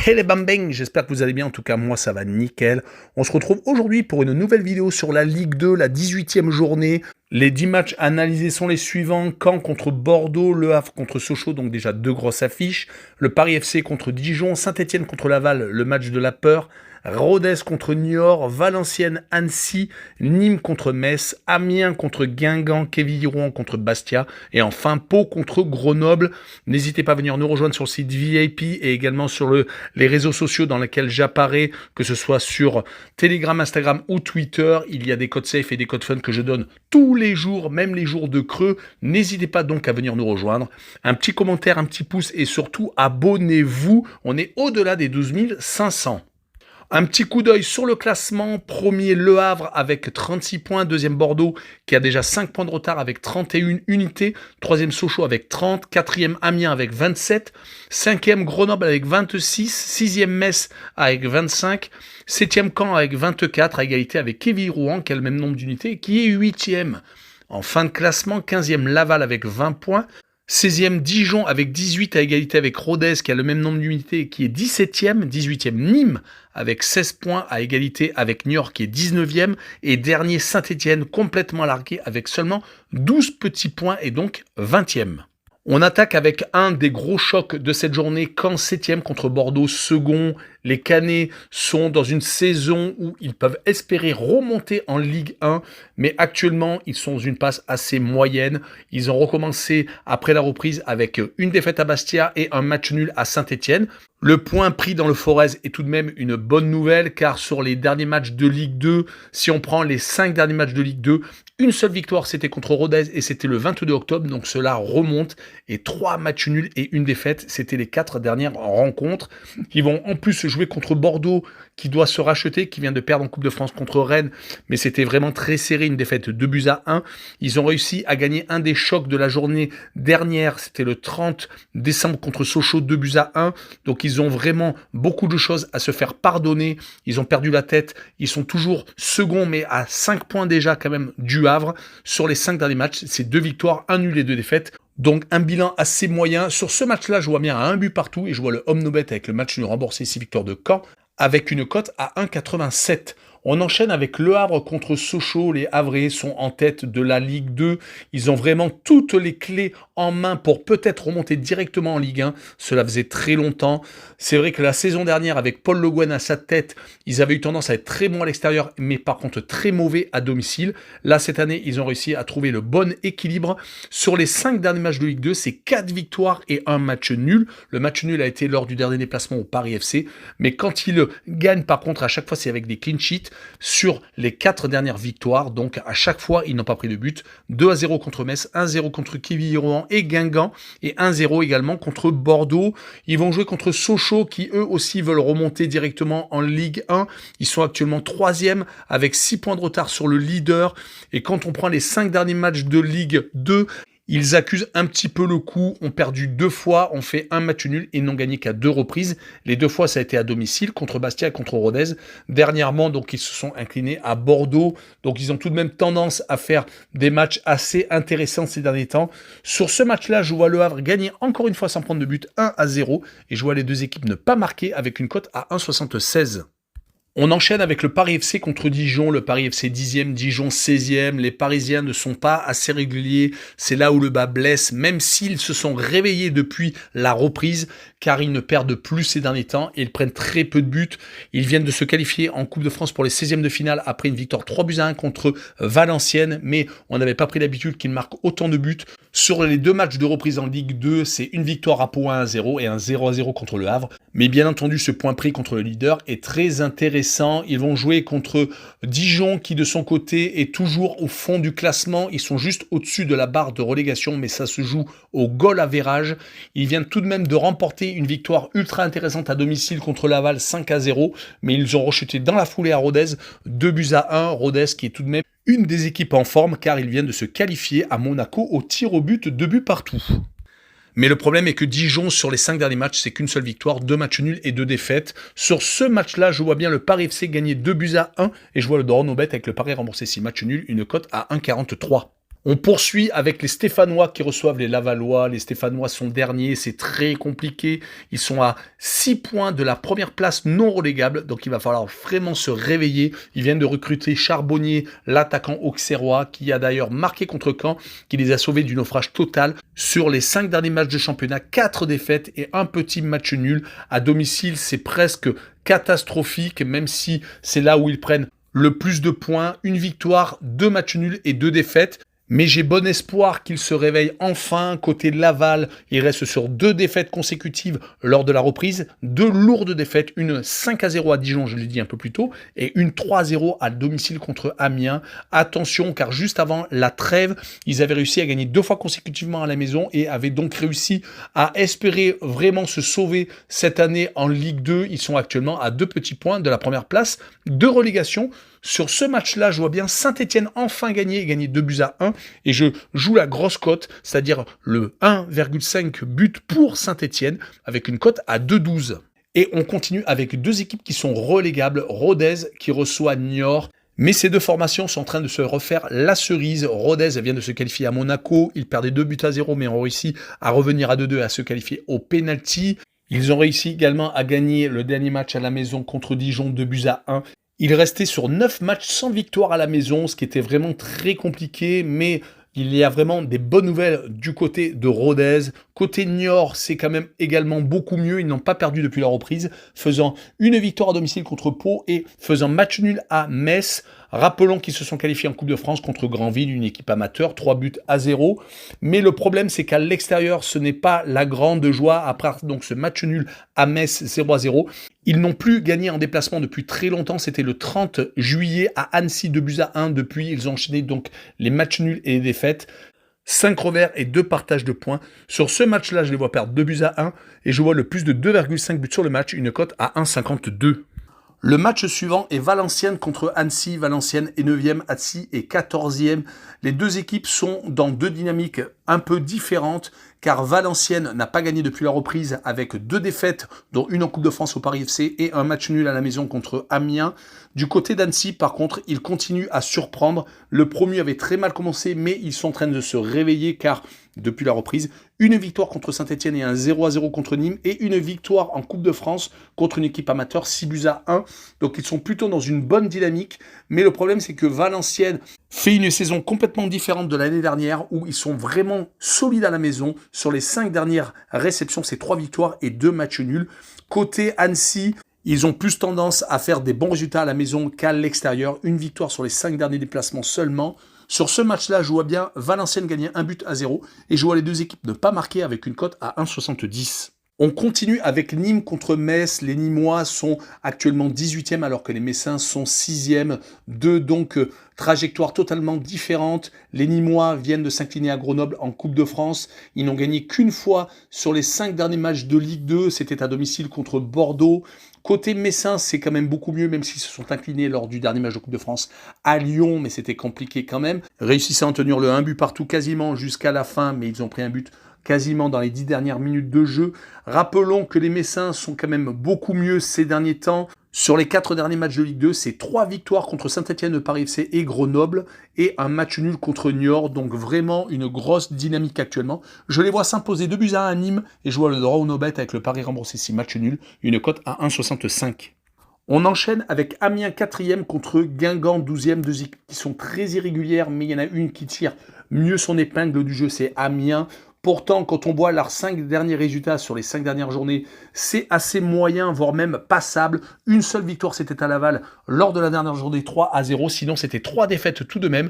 Hey les bambins, j'espère que vous allez bien, en tout cas moi ça va nickel. On se retrouve aujourd'hui pour une nouvelle vidéo sur la Ligue 2, la 18e journée. Les 10 matchs analysés sont les suivants: Caen contre Bordeaux, Le Havre contre Sochaux, donc déjà deux grosses affiches. Le Paris FC contre Dijon, Saint-Etienne contre Laval, le match de la peur. Rodez contre Niort, Valenciennes, Annecy, Nîmes contre Metz, Amiens contre Guingamp, Quevilly-Rouen contre Bastia et enfin Pau contre Grenoble. N'hésitez pas à venir nous rejoindre sur le site VIP et également sur les réseaux sociaux dans lesquels j'apparais, que ce soit sur Telegram, Instagram ou Twitter. Il y a des codes safe et des codes fun que je donne tous les jours, même les jours de creux. N'hésitez pas donc à venir nous rejoindre. Un petit commentaire, un petit pouce et surtout abonnez-vous. On est au-delà des 12 500. Un petit coup d'œil sur le classement. Premier Le Havre avec 36 points. Deuxième Bordeaux qui a déjà 5 points de retard avec 31 unités. Troisième Sochaux avec 30. Quatrième Amiens avec 27. Cinquième Grenoble avec 26. Sixième Metz avec 25. Septième Caen avec 24 à égalité avec Quevilly-Rouen qui a le même nombre d'unités et qui est huitième. En fin de classement, 15e Laval avec 20 points. 16e Dijon avec 18 à égalité avec Rodez qui a le même nombre d'unités et qui est 17e. 18e Nîmes avec 16 points à égalité avec Niort qui est 19e. Et dernier Saint-Etienne complètement largué avec seulement 12 petits points et donc 20e. On attaque avec un des gros chocs de cette journée, Caen 7e contre Bordeaux 2e. Les Canets sont dans une saison où ils peuvent espérer remonter en Ligue 1, mais actuellement, ils sont dans une passe assez moyenne. Ils ont recommencé après la reprise avec une défaite à Bastia et un match nul à Saint-Etienne. Le point pris dans le Forez est tout de même une bonne nouvelle, car sur les derniers matchs de Ligue 2, si on prend les 5 derniers matchs de Ligue 2, une seule victoire, c'était contre Rodez et c'était le 22 octobre, donc cela remonte. Et 3 matchs nuls et une défaite, c'était les 4 dernières rencontres. Ils vont en plus jouer contre Bordeaux, qui doit se racheter, qui vient de perdre en Coupe de France contre Rennes, mais c'était vraiment très serré, une défaite 2-1. Ils ont réussi à gagner un des chocs de la journée dernière, c'était le 30 décembre contre Sochaux 2-1. Donc ils ont vraiment beaucoup de choses à se faire pardonner. Ils ont perdu la tête, ils sont toujours seconds, mais à 5 points déjà quand même du Havre. Sur les 5 derniers matchs, c'est 2 victoires, 1 nul et 2 défaites. Donc un bilan assez moyen. Sur ce match-là, je vois bien à 1 but partout et je vois le homme no bet avec le match nul remboursé 6 victoires de Caen avec une cote à 1,87. On enchaîne avec Le Havre contre Sochaux. Les Havrais sont en tête de la Ligue 2. Ils ont vraiment toutes les clés en main pour peut-être remonter directement en Ligue 1. Cela faisait très longtemps. C'est vrai que la saison dernière, avec Paul Le Guen à sa tête, ils avaient eu tendance à être très bons à l'extérieur, mais par contre très mauvais à domicile. Là, cette année, ils ont réussi à trouver le bon équilibre. Sur les 5 derniers matchs de Ligue 2, c'est 4 victoires et un match nul. Le match nul a été lors du dernier déplacement au Paris FC. Mais quand ils gagnent, par contre, à chaque fois, c'est avec des clean sheets. Sur les 4 dernières victoires, donc à chaque fois, ils n'ont pas pris de but. 2-0 contre Metz, 1-0 contre Quevilly-Rouen et Guingamp, et 1-0 également contre Bordeaux. Ils vont jouer contre Sochaux, qui eux aussi veulent remonter directement en Ligue 1. Ils sont actuellement 3e avec 6 points de retard sur le leader. Et quand on prend les 5 derniers matchs de Ligue 2, ils accusent un petit peu le coup, ont perdu 2 fois, ont fait un match nul et n'ont gagné qu'à 2 reprises. Les 2 fois, ça a été à domicile, contre Bastia et contre Rodez. Dernièrement, donc, ils se sont inclinés à Bordeaux. Donc, ils ont tout de même tendance à faire des matchs assez intéressants ces derniers temps. Sur ce match-là, je vois Le Havre gagner encore une fois sans prendre de but 1-0. Et je vois les deux équipes ne pas marquer avec une cote à 1,76. On enchaîne avec le Paris FC contre Dijon, le Paris FC 10e, Dijon 16e. Les Parisiens ne sont pas assez réguliers, c'est là où le bas blesse, même s'ils se sont réveillés depuis la reprise, car ils ne perdent plus ces derniers temps et ils prennent très peu de buts. Ils viennent de se qualifier en Coupe de France pour les 16e de finale après une victoire 3-1 contre Valenciennes, mais on n'avait pas pris l'habitude qu'ils marquent autant de buts. Sur les 2 matchs de reprise en Ligue 2, c'est une victoire à Pau 1-0 et un 0-0 contre le Havre. Mais bien entendu, ce point pris contre le leader est très intéressant. Ils vont jouer contre Dijon qui, de son côté, est toujours au fond du classement. Ils sont juste au-dessus de la barre de relégation, mais ça se joue au goal average. Ils viennent tout de même de remporter une victoire ultra intéressante à domicile contre Laval 5-0, mais ils ont rechuté dans la foulée à Rodez 2-1. Rodez qui est tout de même une des équipes en forme, car ils viennent de se qualifier à Monaco au tir au but 2 buts partout. Mais le problème est que Dijon, sur les 5 derniers matchs, c'est qu'une seule victoire, 2 matchs nuls et 2 défaites. Sur ce match-là, je vois bien le Paris FC gagner 2-1 et je vois le Doron au bet avec le Paris remboursé 6 matchs nuls, une cote à 1,43. On poursuit avec les Stéphanois qui reçoivent les Lavallois. Les Stéphanois sont derniers, c'est très compliqué. Ils sont à 6 points de la première place non relégable, donc il va falloir vraiment se réveiller. Ils viennent de recruter Charbonnier, l'attaquant auxerrois, qui a d'ailleurs marqué contre Caen, qui les a sauvés du naufrage total. Sur les 5 derniers matchs de championnat, 4 défaites et un petit match nul. À domicile, c'est presque catastrophique, même si c'est là où ils prennent le plus de points. Une victoire, 2 matchs nuls et 2 défaites. Mais j'ai bon espoir qu'il se réveille enfin. Côté Laval, il reste sur 2 défaites consécutives lors de la reprise. 2 lourdes défaites, une 5-0 à Dijon, je l'ai dit un peu plus tôt, et une 3-0 à domicile contre Amiens. Attention, car juste avant la trêve, ils avaient réussi à gagner 2 fois consécutivement à la maison et avaient donc réussi à espérer vraiment se sauver cette année en Ligue 2. Ils sont actuellement à 2 petits points de la première place de relégation. Sur ce match-là, je vois bien Saint-Etienne enfin gagner 2-1. Et je joue la grosse cote, c'est-à-dire le 1,5 but pour Saint-Etienne, avec une cote à 2,12. Et on continue avec 2 équipes qui sont relégables. Rodez qui reçoit Niort. Mais ces 2 formations sont en train de se refaire la cerise. Rodez vient de se qualifier à Monaco. Ils perdaient 2-0, mais ont réussi à revenir à 2-2 et à se qualifier au penalty. Ils ont réussi également à gagner le dernier match à la maison contre Dijon 2-1. Il restait sur 9 matchs sans victoire à la maison, ce qui était vraiment très compliqué, mais il y a vraiment des bonnes nouvelles du côté de Rodez. Côté Niort, c'est quand même également beaucoup mieux. Ils n'ont pas perdu depuis la reprise, faisant une victoire à domicile contre Pau et faisant match nul à Metz. Rappelons qu'ils se sont qualifiés en Coupe de France contre Granville, une équipe amateur, 3-0. Mais le problème, c'est qu'à l'extérieur, ce n'est pas la grande joie. Après donc ce match nul à Metz, 0-0. Ils n'ont plus gagné en déplacement depuis très longtemps. C'était le 30 juillet à Annecy, 2-1. Depuis, ils ont enchaîné donc les matchs nuls et les défaites. 5 revers et 2 partages de points. Sur ce match-là, je les vois perdre 2-1 et je vois le plus de 2,5 buts sur le match, une cote à 1,52. Le match suivant est Valenciennes contre Annecy. Valenciennes est 9e, Annecy est 14e. Les 2 équipes sont dans 2 dynamiques un peu différentes, car Valenciennes n'a pas gagné depuis la reprise avec 2 défaites, dont une en Coupe de France au Paris FC et un match nul à la maison contre Amiens. Du côté d'Annecy, par contre, ils continuent à surprendre. Le premier avait très mal commencé, mais ils sont en train de se réveiller, car depuis la reprise, une victoire contre Saint-Etienne et un 0-0 contre Nîmes, et une victoire en Coupe de France contre une équipe amateur, 6-1. Donc ils sont plutôt dans une bonne dynamique, mais le problème c'est que Valenciennes fait une saison complètement différente de l'année dernière, où ils sont vraiment solides à la maison. Sur les 5 dernières réceptions, c'est 3 victoires et 2 matchs nuls. Côté Annecy, ils ont plus tendance à faire des bons résultats à la maison qu'à l'extérieur. Une victoire sur les 5 derniers déplacements seulement. Sur ce match-là, je vois bien Valenciennes gagner 1-0 et je vois les 2 équipes ne pas marquer avec une cote à 1,70. On continue avec Nîmes contre Metz. Les Nîmois sont actuellement 18e alors que les Messins sont 6e. 2 donc trajectoires totalement différentes. Les Nîmois viennent de s'incliner à Grenoble en Coupe de France. Ils n'ont gagné qu'une fois sur les 5 derniers matchs de Ligue 2. C'était à domicile contre Bordeaux. Côté Messins, c'est quand même beaucoup mieux, même s'ils se sont inclinés lors du dernier match de Coupe de France à Lyon, mais c'était compliqué quand même. Réussissant à tenir le 1 but partout quasiment jusqu'à la fin, mais ils ont pris un but quasiment dans les 10 dernières minutes de jeu. Rappelons que les Messins sont quand même beaucoup mieux ces derniers temps. Sur les 4 derniers matchs de Ligue 2, c'est 3 victoires contre Saint-Etienne, Paris FC et Grenoble, et un match nul contre Niort, donc vraiment une grosse dynamique actuellement. Je les vois s'imposer 2-1 à Nîmes, et je vois le draw no bet avec le pari remboursé 6 matchs nuls, une cote à 1,65. On enchaîne avec Amiens 4e contre Guingamp 12e, 2 équipes qui sont très irrégulières, mais il y en a une qui tire mieux son épingle du jeu, c'est Amiens. Pourtant, quand on voit leurs 5 derniers résultats sur les 5 dernières journées, c'est assez moyen, voire même passable. Une seule victoire, c'était à Laval lors de la dernière journée, 3-0. Sinon, c'était 3 défaites tout de même.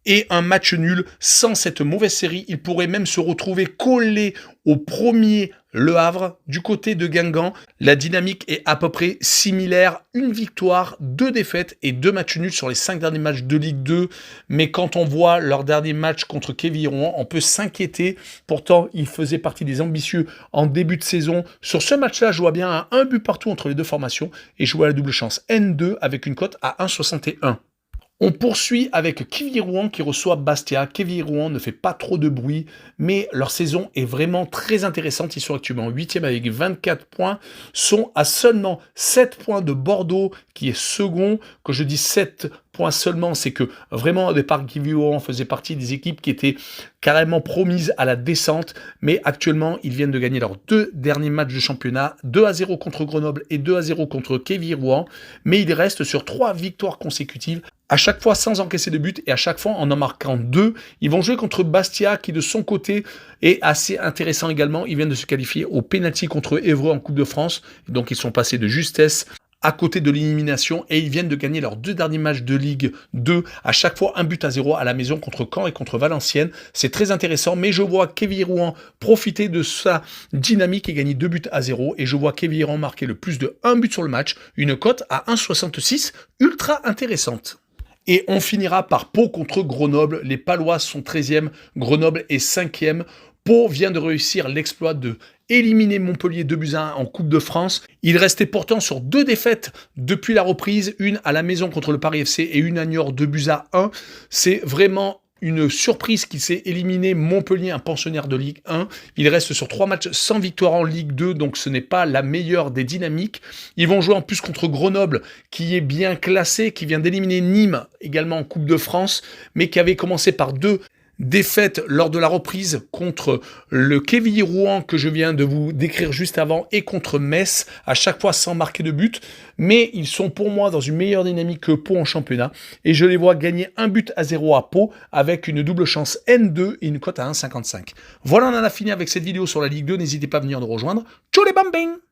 Et un match nul. Sans cette mauvaise série, il pourrait même se retrouver collé au premier Le Havre. Du côté de Guingamp, la dynamique est à peu près similaire. Une victoire, 2 défaites et 2 matchs nuls sur les 5 derniers matchs de Ligue 2. Mais quand on voit leur dernier match contre Quevilly-Rouen, on peut s'inquiéter. Pourtant, ils faisaient partie des ambitieux en début de saison. Sur ce match-là, je vois bien un but partout entre les 2 formations. Et je vois la double chance N2 avec une cote à 1,61. On poursuit avec Quevilly-Rouen qui reçoit Bastia. Quevilly-Rouen ne fait pas trop de bruit, mais leur saison est vraiment très intéressante. Ils sont actuellement 8e avec 24 points, sont à seulement 7 points de Bordeaux qui est second. Quand je dis 7 point seulement, c'est que vraiment au départ, Quevilly-Rouen faisait partie des équipes qui étaient carrément promises à la descente, mais actuellement, ils viennent de gagner leurs 2 derniers matchs de championnat, 2-0 contre Grenoble et 2-0 contre Quevilly-Rouen, mais ils restent sur 3 victoires consécutives, à chaque fois sans encaisser de but et à chaque fois en marquant 2. Ils vont jouer contre Bastia qui de son côté est assez intéressant également. Ils viennent de se qualifier au pénalty contre Évreux en Coupe de France. Donc ils sont passés de justesse à côté de l'élimination et ils viennent de gagner leurs 2 derniers matchs de Ligue 2, à chaque fois 1-0 à la maison contre Caen et contre Valenciennes. C'est très intéressant, mais je vois Quevilly-Rouen profiter de sa dynamique et gagner 2-0 et je vois Quevilly-Rouen marquer le plus de 1 but sur le match, une cote à 1,66, ultra intéressante. Et on finira par Pau contre Grenoble. Les Palois sont 13e, Grenoble est 5e. Pau vient de réussir l'exploit de éliminer Montpellier 2-1 en Coupe de France. Il restait pourtant sur 2 défaites depuis la reprise, une à la maison contre le Paris FC et une à Niort 2-1. C'est vraiment une surprise qui s'est éliminé Montpellier, un pensionnaire de Ligue 1. Il reste sur 3 matchs sans victoire en Ligue 2, donc ce n'est pas la meilleure des dynamiques. Ils vont jouer en plus contre Grenoble, qui est bien classé, qui vient d'éliminer Nîmes, également en Coupe de France, mais qui avait commencé par 2 défaite lors de la reprise contre le Quevilly-Rouen que je viens de vous décrire juste avant et contre Metz, à chaque fois sans marquer de but. Mais ils sont pour moi dans une meilleure dynamique que Pau en championnat et je les vois gagner 1-0 à Pau avec une double chance N2 et une cote à 1,55. Voilà, on en a fini avec cette vidéo sur la Ligue 2. N'hésitez pas à venir nous rejoindre. Ciao les bambins!